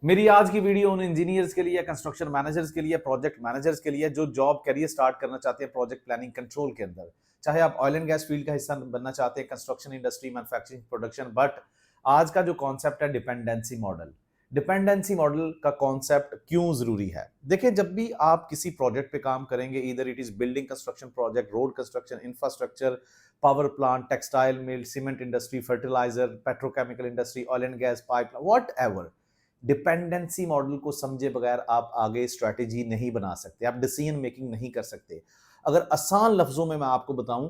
मेरी आज की वीडियो उन इंजीनियर्स के लिए, कंस्ट्रक्शन मैनेजर्स के लिए, प्रोजेक्ट मैनेजर्स के लिए जो जॉब करियर स्टार्ट करना चाहते हैं प्रोजेक्ट प्लानिंग कंट्रोल के अंदर। चाहे आप ऑयल एंड गैस फील्ड का हिस्सा बनना चाहते हैं, construction industry, manufacturing, production, but आज का जो कॉन्सेप्ट है डिपेंडेंसी मॉडल। डिपेंडेंसी मॉडल का कॉन्सेप्ट क्यों जरूरी है? देखिए, जब भी आप किसी प्रोजेक्ट पे काम करेंगे, इधर it is building construction project, road construction, infrastructure, power plant, textile mill, cement industry, fertiliser, petrochemical industry, oil and gas pipe, whatever, dependency model को समझे बगैर आप आगे स्ट्रैटेजी नहीं बना सकते, आप डिसीजन मेकिंग नहीं कर सकते। अगर आसान लफ्जों में मैं आपको बताऊं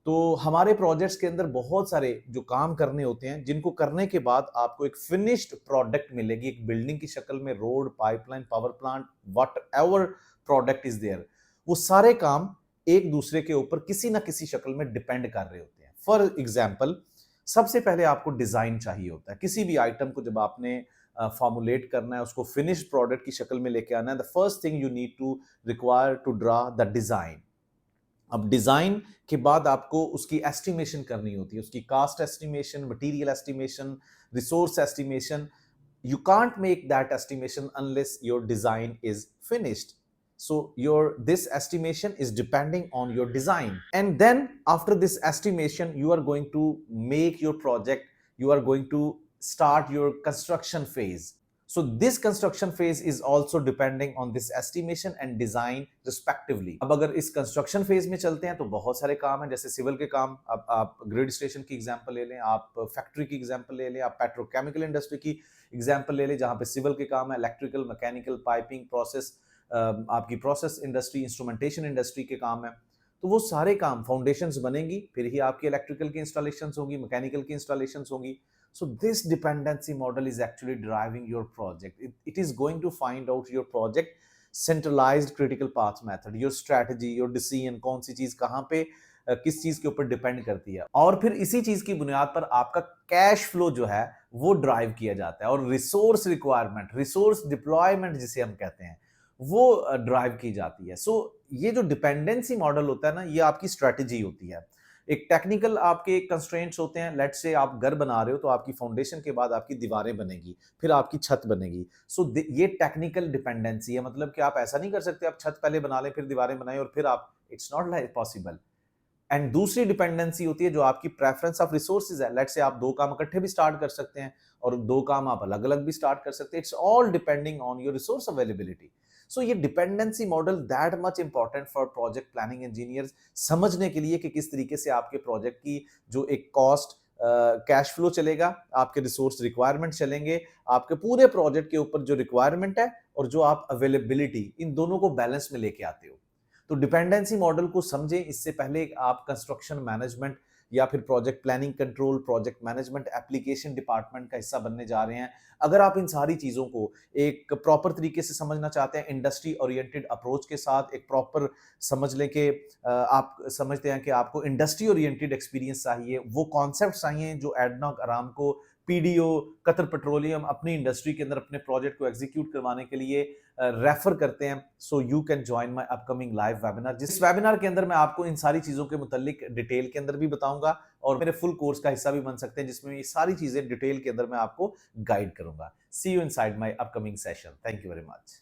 तो हमारे प्रोजेक्ट्स के अंदर बहुत सारे जो काम करने होते हैं, जिनको करने के बाद आपको एक फिनिश्ड प्रोडक्ट मिलेगी, एक बिल्डिंग की शक्ल में, road, pipeline, power plant, whatever product is there. वो सारे काम एक दूसरे के ऊपर किसी ना किसी शक्ल में डिपेंड कर रहे होते हैं। फॉर एग्जाम्पल, सबसे पहले आपको डिजाइन चाहिए होता है। किसी भी आइटम को जब आपने फॉर्मुलेट करना है, उसको फिनिश प्रोडक्ट की शक्ल में लेके आना है, the first thing you need to require to draw the design. अब डिजाइन के बाद आपको उसकी एस्टिमेशन करनी होती है, उसकी cost estimation, material estimation, resource estimation. You can't make that estimation unless your design is finished. So this estimation is depending on your design, and then after this estimation you are going to make your project, you are going to start your construction phase. So this construction phase is also depending on this estimation and design respectively. अब अगर इस construction phase में चलते हैं तो बहुत सारे काम हैं, जैसे सिविल के काम। अब आप ग्रिड स्टेशन की एग्जांपल ले लें, आप फैक्ट्री की एग्जांपल ले लें, आप पेट्रोकेमिकल इंडस्ट्री की एग्जांपल ले लें, जहां पे सिविल के काम है, इलेक्ट्रिकल, मैकेनिकल, पाइपिंग, प्रोसेस, आपकी प्रोसेस इंडस्ट्री, इंस्ट्रूमेंटेशन इंडस्ट्री के काम है। तो वो सारे काम, फाउंडेशंस बनेंगी, फिर ही आपकी इलेक्ट्रिकल की इंस्टॉलेशंस होंगी, मैकेनिकल की इंस्टॉलेशंस होंगी। So this dependency model is actually driving your project. It is going to find out your project centralized critical path method, your strategy, your decision, कौन सी चीज कहां पे किस चीज के ऊपर डिपेंड करती है, और फिर इसी चीज की बुनियाद पर आपका कैश फ्लो जो है वो ड्राइव किया जाता है, और रिसोर्स रिक्वायरमेंट, रिसोर्स डिप्लॉयमेंट जिसे हम कहते हैं, वो ड्राइव की जाती है। सो ये जो डिपेंडेंसी मॉडल होता है ना, ये आपकी स्ट्रेटेजी होती है। एक टेक्निकल आपके कंस्ट्रेंट्स होते हैं। लेट्स से आप घर बना रहे हो तो आपकी फाउंडेशन के बाद आपकी दीवारें बनेगी, फिर आपकी छत बनेगी। सो ये टेक्निकल डिपेंडेंसी है, मतलब कि आप ऐसा नहीं कर सकते आप छत पहले बना लें फिर दीवारें बनाएं और फिर आप, it's not like possible. And दूसरी डिपेंडेंसी होती है जो आपकी प्रेफरेंस ऑफ रिसोर्सेज है। लेट्स से आप दो काम इकट्ठे भी स्टार्ट कर सकते हैं और दो काम आप अलग अलग भी स्टार्ट कर सकते हैं। It's all depending on your resource availability. So ये dependency model that much important for project planning engineers, समझने के लिए कि किस तरीके से आपके प्रोजेक्ट की जो एक कॉस्ट, कैश फ्लो चलेगा, आपके रिसोर्स रिक्वायरमेंट चलेंगे, आपके पूरे प्रोजेक्ट के ऊपर जो रिक्वायरमेंट है और जो आप अवेलेबिलिटी, इन दोनों को बैलेंस में लेके आते हो। तो डिपेंडेंसी मॉडल को समझें, इससे पहले आप कंस्ट्रक्शन मैनेजमेंट या फिर project planning control, project management application department का हिस्सा बनने जा रहे हैं। अगर आप इन सारी चीज़ों को एक प्रॉपर तरीके से समझना चाहते हैं, इंडस्ट्री ओरिएंटेड अप्रोच के साथ, एक प्रॉपर समझ लें कि आप समझते हैं कि आपको इंडस्ट्री ओरिएंटेड एक्सपीरियंस चाहिए, वो कॉन्सेप्ट चाहिए जो ADNOC, Aramco, PDO, Qatar petroleum अपनी इंडस्ट्री के अंदर अपने प्रोजेक्ट को एग्जीक्यूट करवाने के लिए रेफर करते हैं। So you can join my upcoming live webinar, जिस वेबिनार के अंदर मैं आपको इन सारी चीजों के मुतालिक डिटेल के अंदर भी बताऊंगा, और मेरे फुल कोर्स का हिस्सा भी बन सकते हैं जिसमें ये सारी चीजें डिटेल के अंदर मैं आपको गाइड करूंगा। See you inside my upcoming session. Thank you very much.